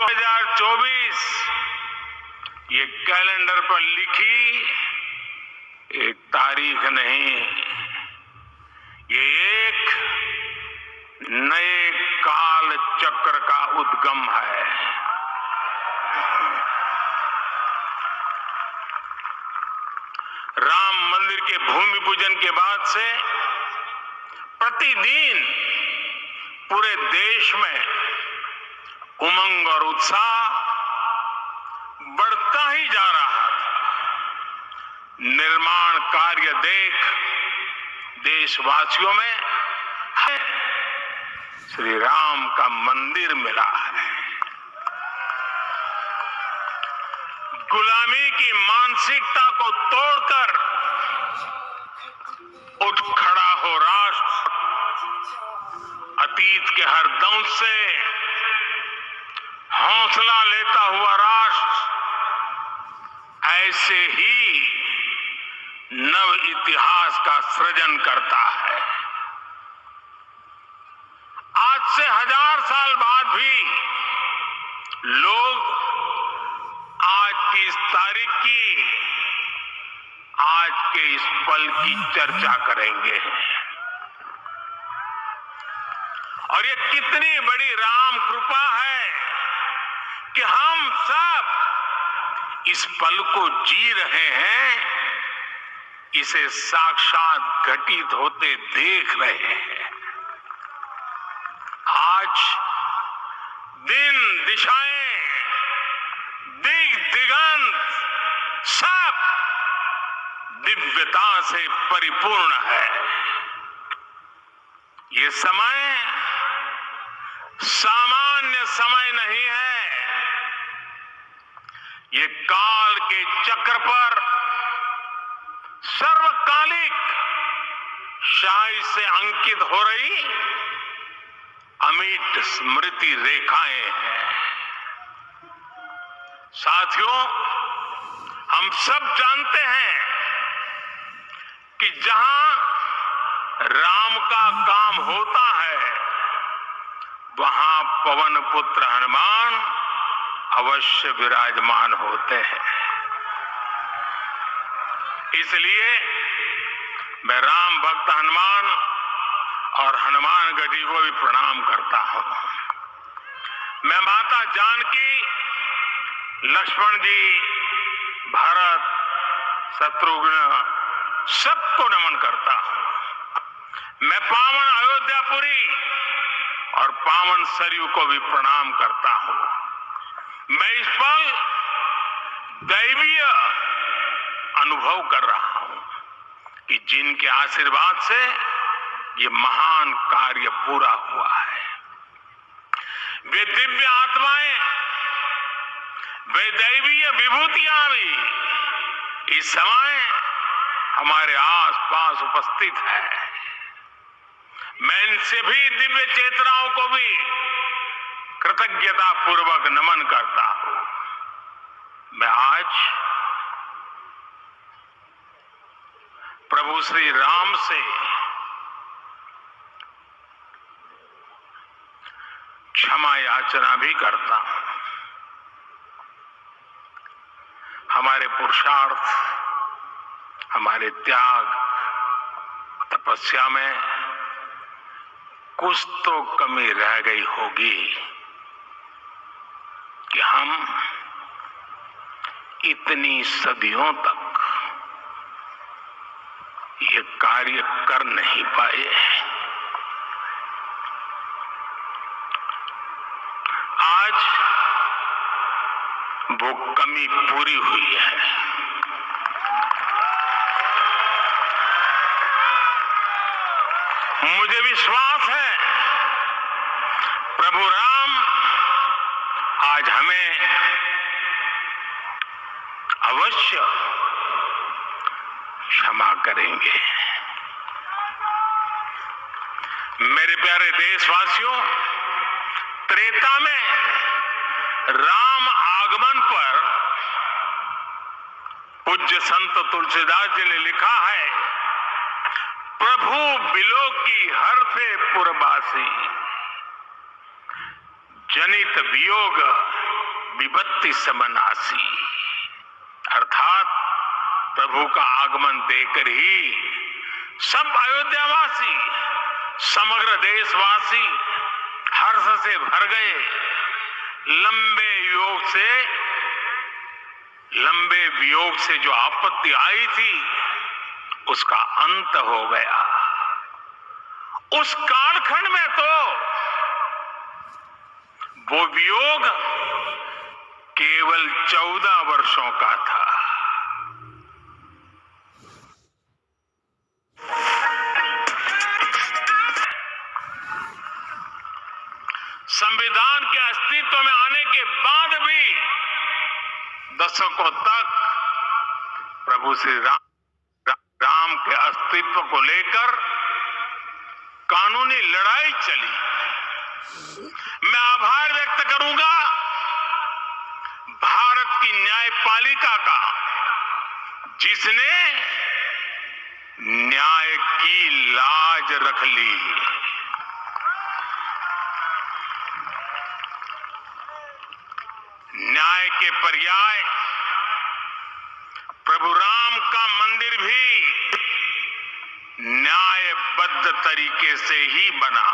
2024 ये कैलेंडर पर लिखी एक तारीख नहीं, ये एक नए काल चक्र का उद्गम है। राम मंदिर के भूमि पूजन के बाद से प्रतिदिन पूरे देश में उमंग और उत्साह बढ़ता ही जा रहा था। निर्माण कार्य देख देशवासियों में श्री राम का मंदिर मिला है। गुलामी की मानसिकता को तोड़कर उठ खड़ा हो राष्ट्र, अतीत के हर दंश से हौसला लेता हुआ राष्ट्र ऐसे ही नव इतिहास का सृजन करता है। आज से 1000 साल बाद भी लोग आज की इस तारीख की, आज के इस पल की चर्चा करेंगे। और ये कितनी बड़ी राम कृपा है कि हम सब इस पल को जी रहे हैं, इसे साक्षात घटित होते देख रहे हैं। आज दिन, दिशाएं, दिग दिगंत सब दिव्यता से परिपूर्ण है। ये समय सामान्य समय नहीं है। ये काल के चक्र पर सर्वकालिक शाही से अंकित हो रही अमिट स्मृति रेखाएं हैं। साथियों, हम सब जानते हैं कि जहां राम का काम होता है, वहां पवन पुत्र हनुमान अवश्य विराजमान होते हैं। इसलिए मैं राम भक्त हनुमान और हनुमान गढ़ी को भी प्रणाम करता हूं। मैं माता जानकी, लक्ष्मण जी, भरत, शत्रुघ्न सबको नमन करता हूं। मैं पावन अयोध्यापुरी और पावन सरयू को भी प्रणाम करता हूं। मैं इस पल दैवीय अनुभव कर रहा हूं कि जिनके आशीर्वाद से ये महान कार्य पूरा हुआ है। वे दिव्य आत्माएं, वे दैवीय विभूतियां भी इस समय हमारे आसपास उपस्थित है। मैं इनसे भी दिव्य चेतनाओं को भी कृतज्ञता पूर्वक नमन करता हूं। मैं आज प्रभु श्री राम से क्षमा याचना भी करता हूं। हमारे पुरुषार्थ, हमारे त्याग, तपस्या में कुछ तो कमी रह गई होगी कि हम इतनी सदियों तक ये कार्य कर नहीं पाए। आज वो कमी पूरी हुई है। मुझे विश्वास है प्रभु राम आज हमें अवश्य क्षमा करेंगे। मेरे प्यारे देशवासियों, त्रेता में राम आगमन पर पूज्य संत तुलसीदास जी ने लिखा है, प्रभु बिलो की हर से पुरबासी, जनित वियोग विपत्ति समनासी, अर्थात प्रभु का आगमन देकर ही सब अयोध्यावासी, समग्र देशवासी हर्ष से भर गए। लंबे वियोग से जो आपत्ति आई थी उसका अंत हो गया। उस कालखंड में तो वो वियोग केवल 14 वर्षों का था। संविधान के अस्तित्व में आने के बाद भी दशकों तक प्रभु श्री राम के अस्तित्व को लेकर कानूनी लड़ाई चली। मैं आभार व्यक्त करूंगा भारत की न्यायपालिका का, जिसने न्याय की लाज रख ली। न्याय के पर्याय प्रभु राम का मंदिर भी न्यायबद्ध तरीके से ही बना।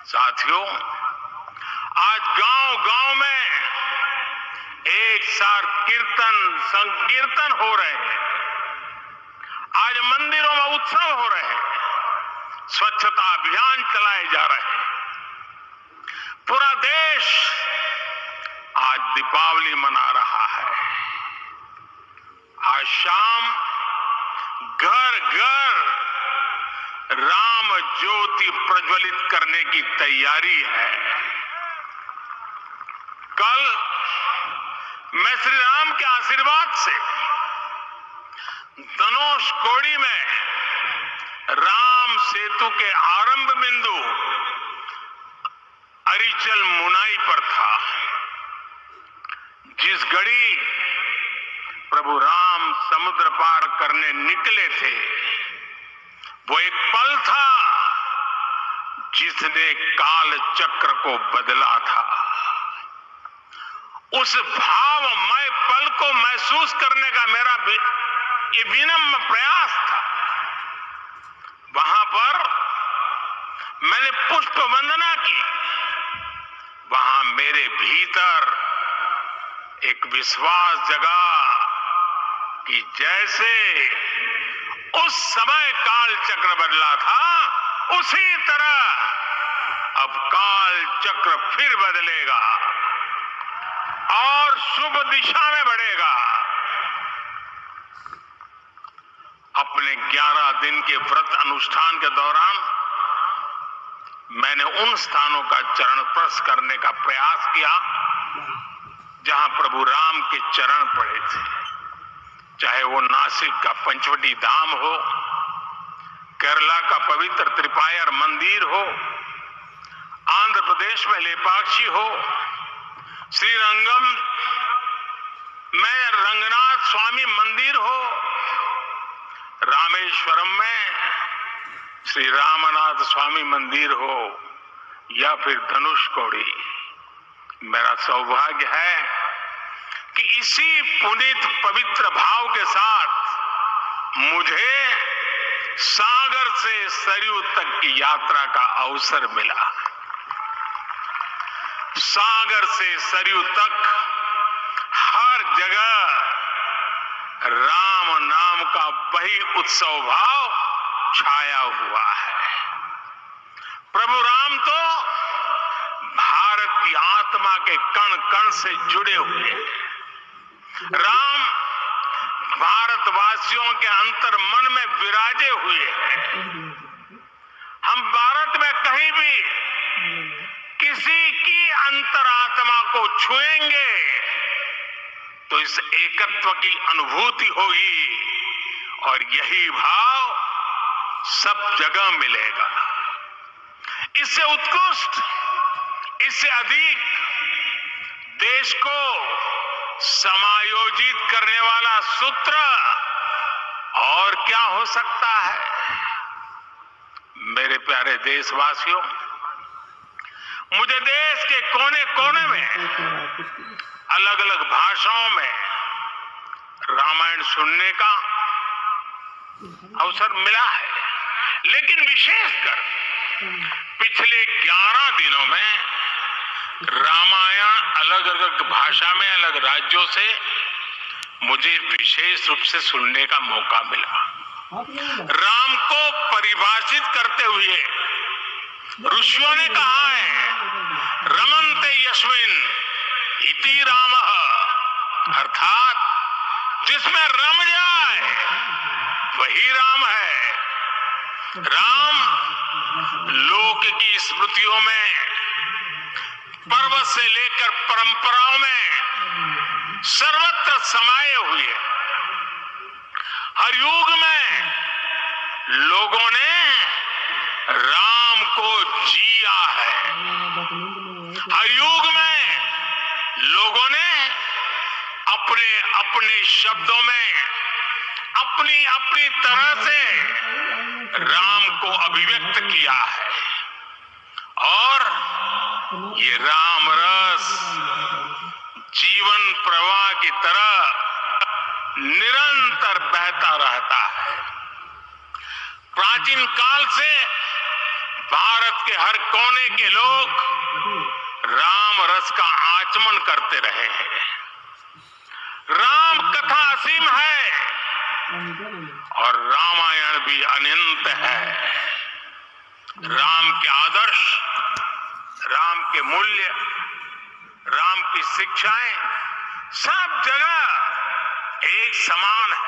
साथियों, आज गांव-गांव में एक साथ कीर्तन संकीर्तन हो रहे हैं। आज मंदिरों में उत्सव हो रहे हैं, स्वच्छता अभियान चलाए जा रहे हैं। पूरा देश आज दीपावली मना रहा है। आज शाम घर घर राम ज्योति प्रज्वलित करने की तैयारी है। कल मैं श्री राम के आशीर्वाद से धनुषकोडी में राम सेतु के आरंभ बिंदु अरिचल मुनाई पर था। जिस घड़ी प्रभु राम समुद्र पार करने निकले थे, वो एक पल था जिसने काल चक्र को बदला था। उस भावमय पल को महसूस करने का मेरा ये विनम्र प्रयास था। वहां पर मैंने पुष्प वंदना की। वहां मेरे भीतर एक विश्वास जगा कि जैसे उस समय काल चक्र बदला था, उसी तरह अब काल चक्र फिर बदलेगा और शुभ दिशा में बढ़ेगा। अपने 11 दिन के व्रत अनुष्ठान के दौरान मैंने उन स्थानों का चरण स्पर्श करने का प्रयास किया जहां प्रभु राम के चरण पड़े थे। चाहे वो नासिक का पंचवटी धाम हो, केरला का पवित्र त्रिपायर मंदिर हो, आंध्र प्रदेश में लेपाक्षी हो, श्रीरंगम में रंगनाथ स्वामी मंदिर हो, रामेश्वरम में श्री रामनाथ स्वामी मंदिर हो, या फिर धनुषकोडी। मेरा सौभाग्य है कि इसी पुनीत पवित्र भाव के साथ मुझे सागर से सरयू तक की यात्रा का अवसर मिला। सागर से सरयू तक हर जगह राम नाम का वही उत्सव भाव छाया हुआ है। प्रभु राम तो भारत की आत्मा के कण कण से जुड़े हुए हैं। राम भारतवासियों के अंतर मन में विराजे हुए हैं। हम भारत में कहीं भी किसी की अंतरात्मा को छुएंगे तो इस एकत्व की अनुभूति होगी और यही भाव सब जगह मिलेगा। इससे उत्कृष्ट, इससे अधिक देश को समायोजित करने वाला सूत्र और क्या हो सकता है। मेरे प्यारे देशवासियों, मुझे देश के कोने कोने में अलग अलग भाषाओं में रामायण सुनने का अवसर मिला है, लेकिन विशेषकर पिछले 11 दिनों में रामायण अलग अलग भाषा में अलग राज्यों से मुझे विशेष रूप से सुनने का मौका मिला। राम को परिभाषित करते हुए ऋषियों ने कहा है, रमन्ते यस्मिन् इति रामः, अर्थात जिसमें रम जाए वही राम है। राम लोक की स्मृतियों में, पर्वत से लेकर परंपराओं में सर्वत्र समाये हुए। हर युग में लोगों ने राम को जिया है। हर युग में लोगों ने अपने अपने शब्दों में अपनी अपनी तरह से राम को अभिव्यक्त किया है, और ये राम रस जीवन प्रवाह की तरह निरंतर बहता रहता है। प्राचीन काल से भारत के हर कोने के लोग राम रस का आचमन करते रहे हैं। राम कथा असीम है और रामायण भी अनंत है। राम के आदर्श, राम के मूल्य, राम की शिक्षाएं सब जगह एक समान है।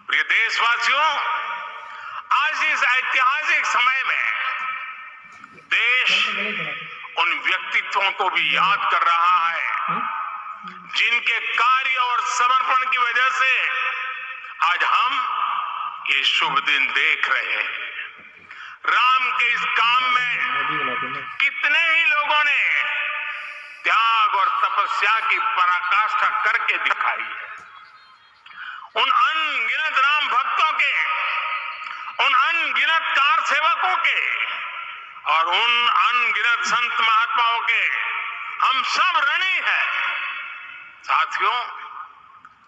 प्रिय देशवासियों, आज इस ऐतिहासिक समय में देश उन व्यक्तित्वों को भी याद कर रहा है जिनके कार्य और समर्पण की वजह से आज हम ये शुभ दिन देख रहे हैं। राम के इस काम में कितने ही लोगों ने त्याग और तपस्या की पराकाष्ठा करके दिखाई है। उन अनगिनत राम भक्तों के, उन अनगिनत कार सेवकों के और उन अनगिनत संत महात्माओं के हम सब ऋणी हैं। साथियों,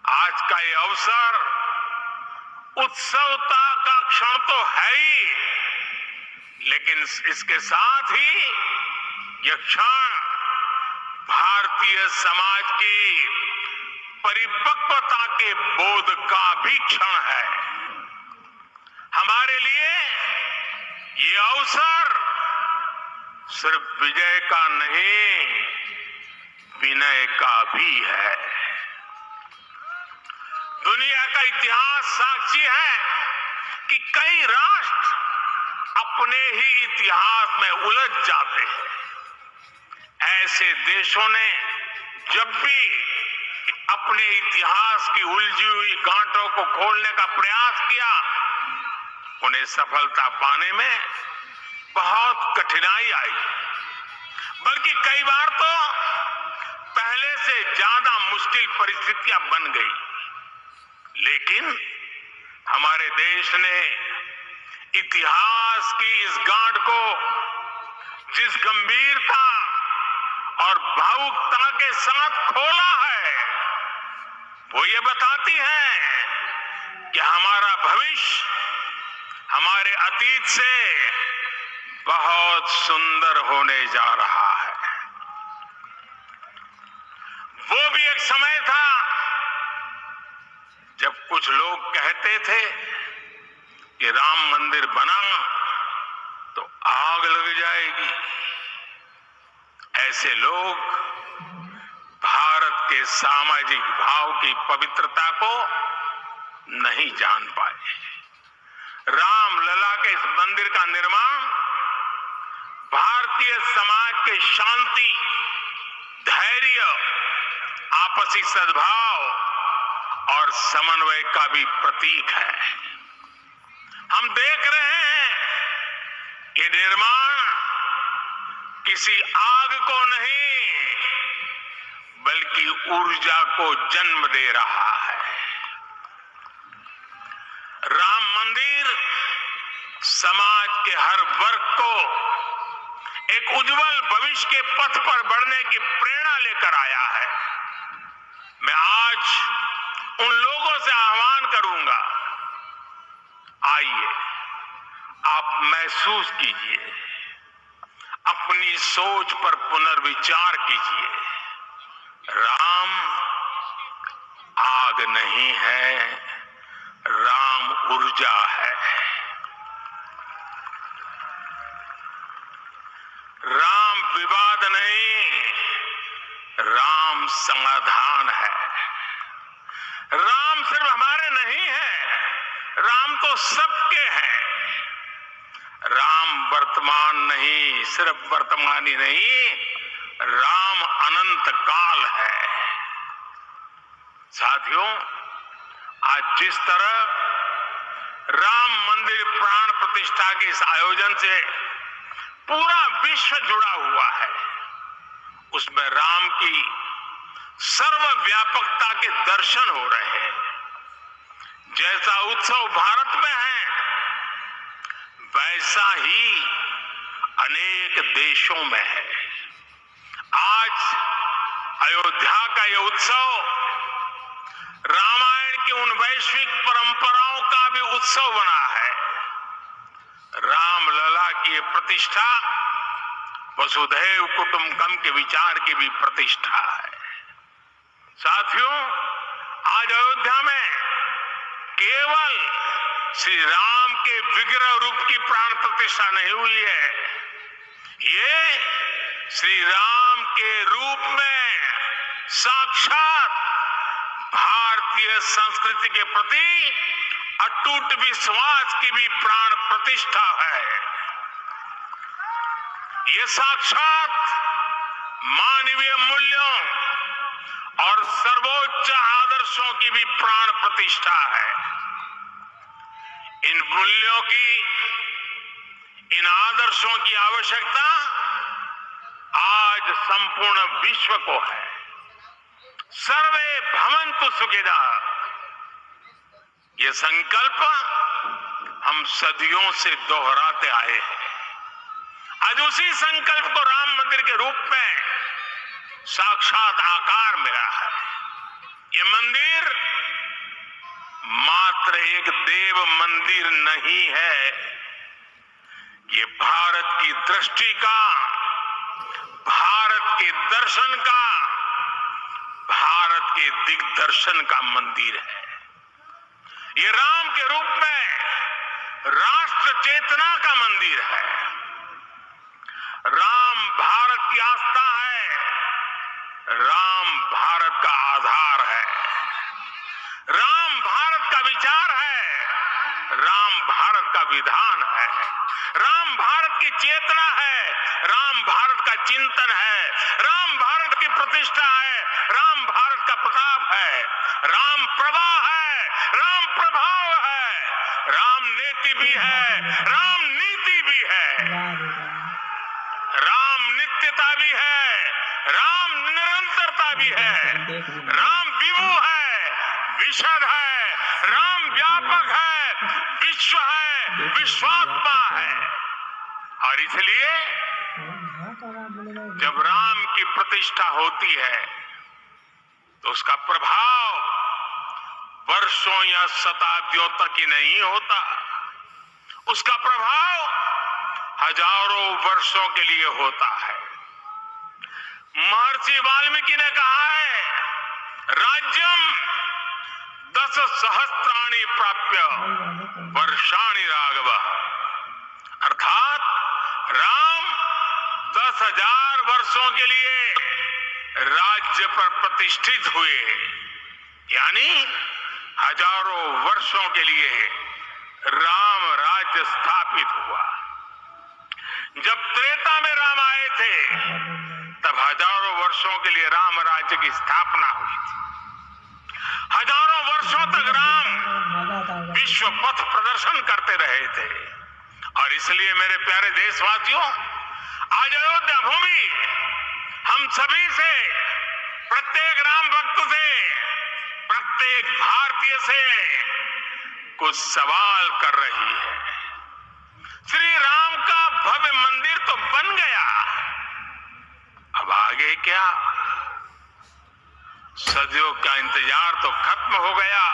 आज का ये अवसर उत्सवता का क्षण तो है ही, लेकिन इसके साथ ही यह क्षण भारतीय समाज की परिपक्वता के बोध का भी क्षण है। हमारे लिए ये अवसर सिर्फ विजय का नहीं, विनय का भी है। दुनिया का इतिहास साक्षी है कि कई राष्ट्र अपने ही इतिहास में उलझ जाते हैं। ऐसे देशों ने जब भी अपने इतिहास की उलझी हुई गांठों को खोलने का प्रयास किया, उन्हें सफलता पाने में बहुत कठिनाई आई, बल्कि कई बार तो पहले से ज्यादा मुश्किल परिस्थितियां बन गई। लेकिन हमारे देश ने इतिहास की इस गांठ को जिस गंभीरता और भावुकता के साथ खोला है, वो ये बताती है कि हमारा भविष्य हमारे अतीत से बहुत सुंदर होने जा रहा है। वो भी एक समय था जब कुछ लोग कहते थे कि राम मंदिर बना तो आग लग जाएगी। ऐसे लोग भारत के सामाजिक भाव की पवित्रता को नहीं जान पाए। रामलला के इस मंदिर का निर्माण भारतीय समाज के शांति, धैर्य, आपसी सद्भाव और समन्वय का भी प्रतीक है। हम देख रहे हैं ये निर्माण किसी आग को नहीं बल्कि ऊर्जा को जन्म दे रहा है। राम मंदिर समाज के हर वर्ग को एक उज्जवल भविष्य के पथ पर बढ़ने की प्रेरणा लेकर आया है। मैं आज उन लोगों से आह्वान करूंगा, आइए आप महसूस कीजिए, अपनी सोच पर पुनर्विचार कीजिए। राम आग नहीं है, राम ऊर्जा है। राम विवाद नहीं, राम समाधान है। राम सिर्फ हमारे नहीं है, राम तो सबके हैं। राम वर्तमान नहीं, सिर्फ वर्तमान ही नहीं, राम अनंत काल है। साथियों, आज जिस तरह राम मंदिर प्राण प्रतिष्ठा के इस आयोजन से पूरा विश्व जुड़ा हुआ है, उसमें राम की सर्वव्यापकता के दर्शन हो रहे हैं। जैसा उत्सव भारत में है, वैसा ही अनेक देशों में है। आज अयोध्या का यह उत्सव रामायण की उन वैश्विक परंपराओं का भी उत्सव बना है। रामलला की ये प्रतिष्ठा वसुधैव कुटुंबकम के विचार की भी प्रतिष्ठा है। साथियों, आज अयोध्या में केवल श्री राम के विग्रह रूप की प्राण प्रतिष्ठा नहीं हुई है, ये श्री राम के रूप में साक्षात भारतीय संस्कृति के प्रति अटूट विश्वास की भी प्राण प्रतिष्ठा है। ये साक्षात मानवीय मूल्यों और सर्वोच्च आदर्शों की भी प्राण प्रतिष्ठा है। इन मूल्यों की, इन आदर्शों की आवश्यकता आज संपूर्ण विश्व को है। सर्वे भवन्तु सुखिनः, ये संकल्प हम सदियों से दोहराते आए हैं। आज उसी संकल्प को राम मंदिर के रूप में साक्षात आकार मिला है। ये मंदिर मात्र एक देव मंदिर नहीं है, ये भारत की दृष्टि का, भारत के दर्शन का, भारत के दिग्दर्शन का मंदिर है। ये राम के रूप में राष्ट्र चेतना का मंदिर है। राम भारत की आस्था है, राम भारत का आधार है, राम भारत का विचार है, राम भारत का विधान है, राम भारत की चेतना है, राम भारत का चिंतन है, राम भारत की प्रतिष्ठा है, राम भारत का प्रताप है, राम प्रवाह है, राम प्रभाव है, राम नीति भी है, राम नीति भी है, राम नित्यता भी है, राम निरंतरता भी है, राम विभु है, विशद है, राम व्यापक है, विश्व है, विश्वात्मा है। और इसलिए जब राम की प्रतिष्ठा होती है तो उसका प्रभाव वर्षों या शताब्दियों तक ही नहीं होता, उसका प्रभाव हजारों वर्षों के लिए होता है। महर्षि वाल्मीकि ने कहा है, राज्यम 10 सहस्त्राणि प्राप्य वर्षाणि राघव, अर्थात राम 10,000 वर्षों के लिए राज्य पर प्रतिष्ठित हुए, यानी हजारों वर्षों के लिए राम राज्य स्थापित हुआ। जब त्रेता में राम आए थे तब हजारों वर्षों के लिए राम राज्य की स्थापना हुई थी। हजारों वर्षों तक राम विश्व पथ प्रदर्शन करते रहे थे। और इसलिए मेरे प्यारे देशवासियों, आज अयोध्या भूमि हम सभी से, प्रत्येक राम भक्त से, प्रत्येक भारतीय से कुछ सवाल कर रही है। श्री राम का भव्य मंदिर तो बन गया, अब आगे क्या? सदियों का इंतजार तो खत्म हो गया,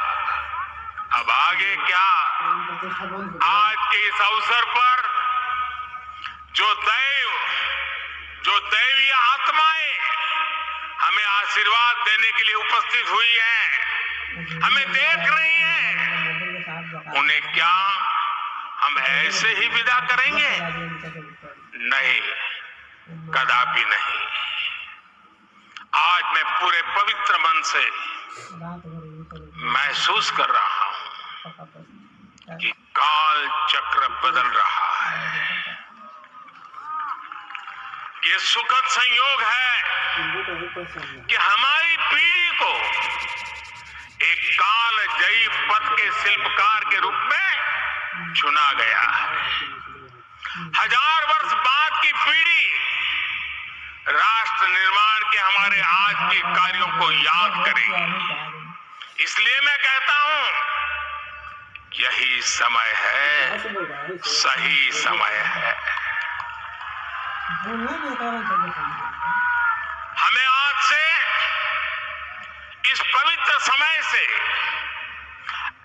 अब आगे क्या? आज के इस अवसर पर जो दैवीय आत्माएं हमें आशीर्वाद देने के लिए उपस्थित हुई हैं, हमें देख रही हैं, उन्हें क्या हम ऐसे ही विदा करेंगे? नहीं, कदापि नहीं। आज मैं पूरे पवित्र मन से महसूस कर रहा हूं कि काल चक्र बदल रहा है। ये सुखद संयोग है कि हमारी पीढ़ी को एक कालजयी पथ के शिल्पकार के रूप में चुना गया है। 1000 वर्ष बाद की पीढ़ी राष्ट्र निर्माण के हमारे आज के कार्यों को याद करेगी। इसलिए मैं कहता हूं, यही समय है, सही समय है। हमें आज से, इस पवित्र समय से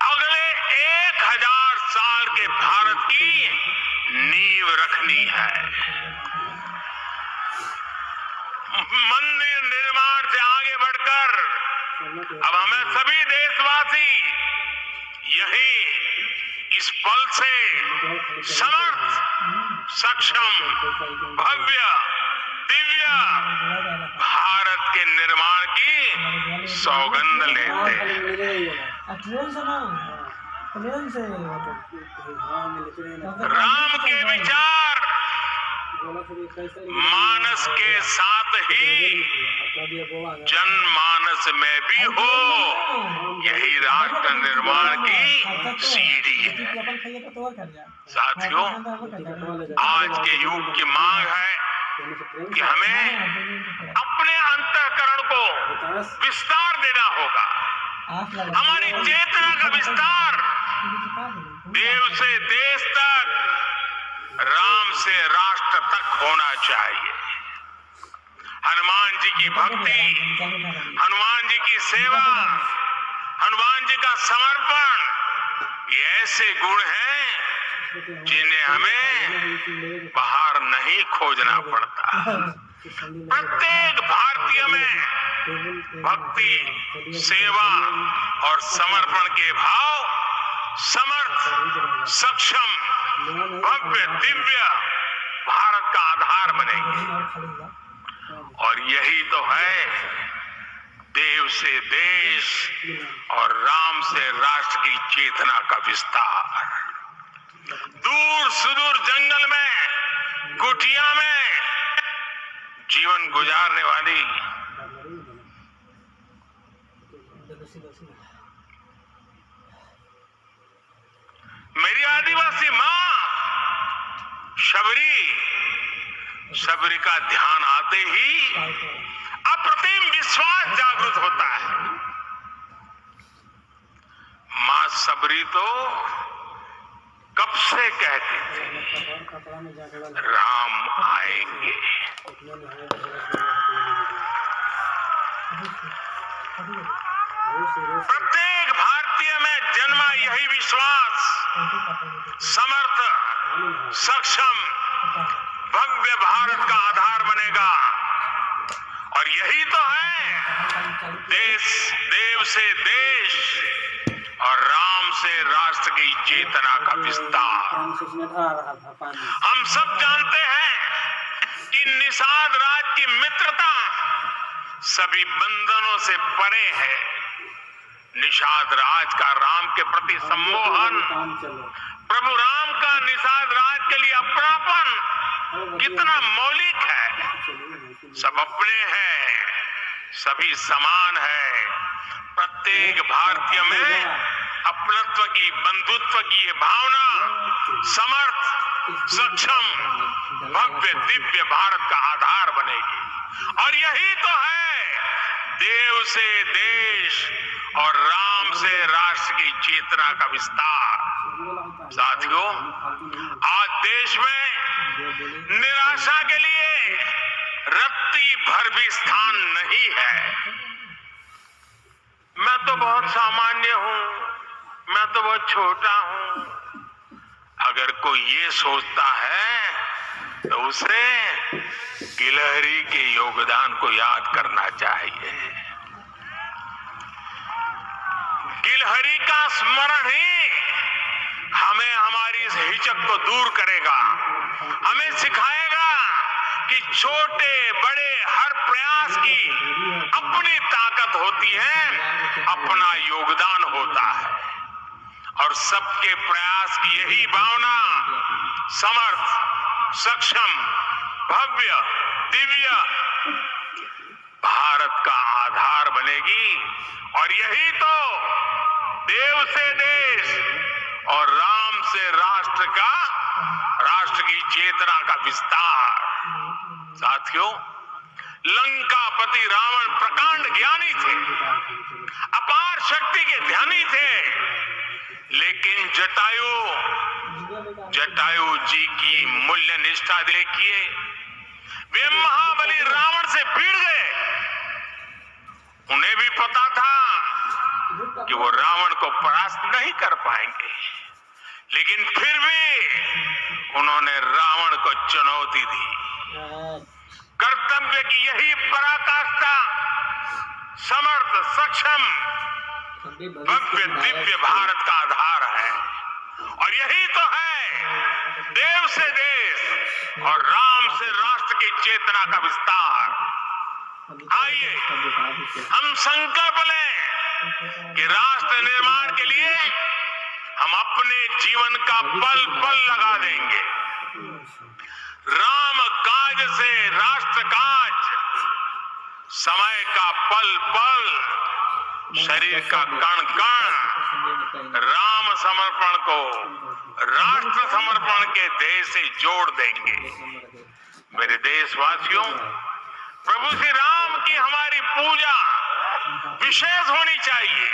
अगले 1000 साल के भारत की नींव रखनी है। मंदिर निर्माण से आगे बढ़कर अब हमें सभी देशवासी यही इस पल से समर्थ, सक्षम, भव्य, दिव्य भारत के निर्माण की सौगंध लेते हैं। राम के विचार मानस के साथ ही जनमानस में भी हो, यही राष्ट्र निर्माण की सीढ़ी है। साथियों, आज के युग की मांग है कि हमें अपने अंतःकरण को विस्तार देना होगा। हमारी चेतना का विस्तार देव से देश तक, राम से राष्ट्र तक होना चाहिए। हनुमान जी की भक्ति, हनुमान जी की सेवा, हनुमान जी का समर्पण, ये ऐसे गुण हैं जिन्हें हमें बाहर नहीं खोजना पड़ता। प्रत्येक भारतीय में भक्ति, सेवा और समर्पण के भाव समर्थ, सक्षम, भव्य, दिव्य भारत का आधार बनेंगे। और यही तो है देव से देश और राम से राष्ट्र की चेतना का विस्तार। दूर सुदूर जंगल में, कुटिया में जीवन गुजारने वाली मेरी आदिवासी माँ शबरी का ध्यान आते ही अप्रतिम विश्वास जागृत होता है। माँ शबरी तो कब से कहती थी, राम आएंगे। प्रत्येक भारतीय में जन्मा यही विश्वास समर्थ, सक्षम, भव्य भारत का आधार बनेगा। और यही तो है देव से देश और राम से राष्ट्र की चेतना का विस्तार। हम सब जानते हैं कि निषाद राज की मित्रता सभी बंधनों से परे है। निषाद राज का राम के प्रति सम्मोहन, प्रभु राम का निषाद राज के लिए अपनापन कितना मौलिक है। सब अपने हैं, सभी समान है। प्रत्येक भारतीय में अपनत्व की, बंधुत्व की ये भावना समर्थ, सक्षम, भव्य, दिव्य भारत का आधार बनेगी। और यही तो है देव से देश और राम से राष्ट्र की चेतना का विस्तार। साथियों, आज देश में निराशा के लिए रत्ती भर भी स्थान नहीं है। मैं तो बहुत सामान्य हूं, मैं तो बहुत छोटा हूं। अगर कोई ये सोचता है तो उसे गिलहरी के योगदान को याद करना चाहिए। गिलहरी का स्मरण ही हमें हमारी इस हिचक को दूर करेगा, हमें सिखाएगा कि छोटे बड़े हर प्रयास की अपनी ताकत होती है, अपना योगदान होता है। और सबके प्रयास की यही भावना समर्थ, सक्षम, भव्य, दिव्य भारत का आधार बनेगी। और यही तो देव से देश और राम से राष्ट्र का, राष्ट्र की चेतना का विस्तार। साथियों, लंकापति रावण प्रकांड ज्ञानी थे, अपार शक्ति के ध्यानी थे, लेकिन जटायु जी की मूल्य निष्ठा देखिए, वे महाबली रावण से भिड़ गए। उन्हें भी पता था कि वो रावण को परास्त नहीं कर पाएंगे, लेकिन फिर भी उन्होंने रावण को चुनौती दी। कर्तव्य की यही पराकाष्ठा समर्थ, सक्षम, भव्य, दिव्य भारत का आधार है। और यही तो है देव से देश और राम से राष्ट्र की चेतना का विस्तार। आइए हम संकल्प लें कि राष्ट्र निर्माण के लिए हम अपने जीवन का पल पल लगा देंगे। राम काज से राष्ट्र काज, समय का पल पल, शरीर का कण कण राम समर्पण को राष्ट्र समर्पण के ध्येय से जोड़ देंगे। मेरे देशवासियों, प्रभु श्री राम की हमारी पूजा विशेष होनी चाहिए।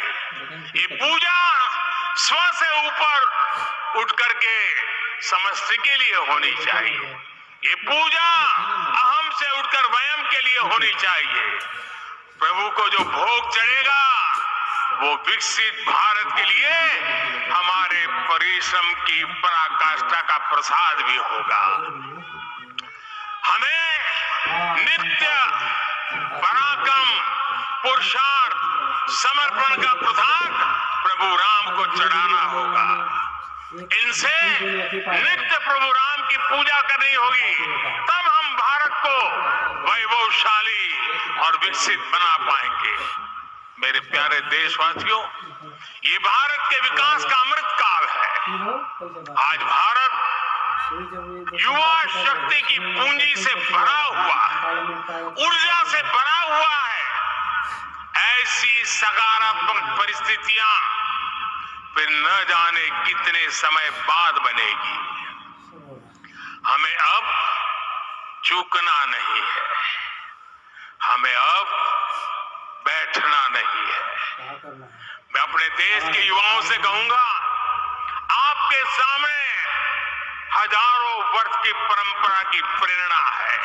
ये पूजा स्व से ऊपर उठ करके समष्टि के लिए होनी चाहिए। ये पूजा अहम से उठकर वयम के लिए होनी चाहिए। प्रभु को जो भोग चढ़ेगा वो विकसित भारत के लिए हमारे परिश्रम की पराकाष्ठा का प्रसाद भी होगा। हमें नित्य पराक्रम, पुरुषार्थ, समर्पण का प्रसाद प्रभु राम को चढ़ाना होगा। इनसे नित्य प्रभु राम की पूजा करनी होगी, तब हम भारत को वैभवशाली और विकसित बना पाएंगे। मेरे प्यारे देशवासियों, ये भारत के विकास का अमृत काल है। आज भारत युवा शक्ति की पूंजी से भरा हुआ है, ऊर्जा से भरा हुआ है। ऐसी सकारात्मक परिस्थितियां फिर न जाने कितने समय बाद बनेगी। हमें अब चूकना नहीं है, हमें अब बैठना नहीं है। मैं अपने देश के युवाओं से कहूंगा, आपके सामने हजारों वर्ष की परंपरा की प्रेरणा है।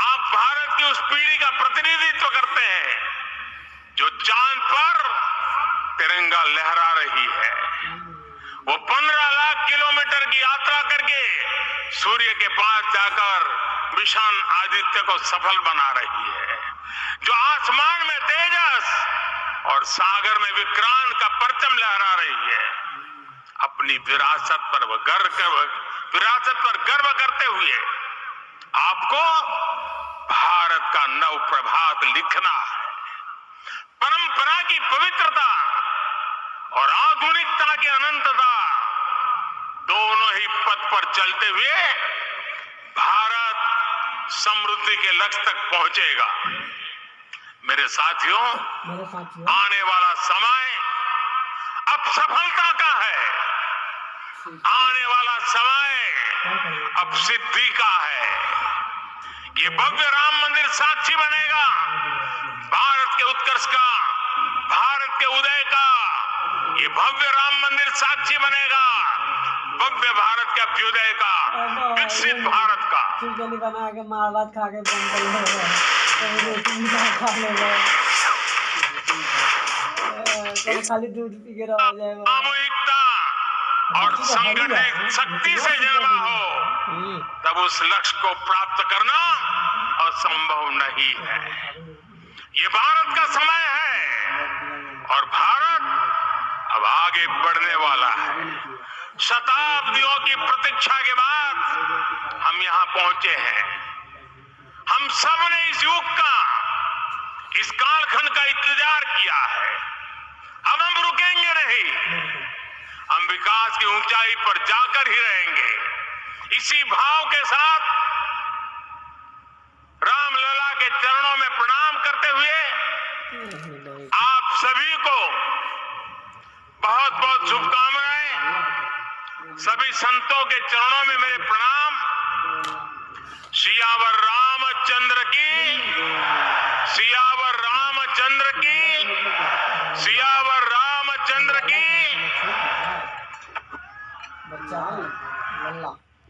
आप भारत की उस पीढ़ी का प्रतिनिधित्व करते हैं जो चांद पर तिरंगा लहरा रही है। वो 15 लाख किलोमीटर की यात्रा करके सूर्य के पास जाकर मिशन आदित्य को सफल बना रही है। जो आसमान में तेजस और सागर में विक्रांत का परचम लहरा रही है। अपनी विरासत पर गर्व करते हुए आपको भारत का नव प्रभात लिखना है। परंपरा की पवित्रता और आधुनिकता की अनंतता दोनों ही पथ पर चलते हुए भारत समृद्धि के लक्ष्य तक पहुंचेगा। मेरे साथियों, आने वाला समय अब सफलता का है। आने वाला समय अब सिद्धि का है। ये भव्य राम मंदिर साक्षी बनेगा भारत के उत्कर्ष का, भारत के उदय का। ये भव्य राम मंदिर साक्षी बनेगा भव्य भारत के अभ्युदय का, विकसित भारत का। खिचड़ी बना के मार भात खा के बंद कर ले, रोटी भी खा ले, खाली दूध पी के रह जाए। सामूहिकता और संगठित शक्ति से जन्मा हो तब उस लक्ष्य को प्राप्त करना असंभव नहीं है। ये भारत का समय है और भारत अब आगे बढ़ने वाला है। शताब्दियों की प्रतीक्षा के बाद हम यहाँ पहुंचे हैं। हम सब ने इस युग का, इस कालखंड का इंतजार किया है। अब हम रुकेंगे नहीं, हम विकास की ऊंचाई पर जाकर ही रहेंगे। इसी भाव के साथ रामलला के चरणों में प्रणाम करते हुए आप सभी को बहुत बहुत शुभकामनाएं। सभी संतों के चरणों में मेरे प्रणाम। सियावर रामचंद्र की, सियावर रामचंद्र की, सियावर रामचंद्र की। बच्चा लल्ला।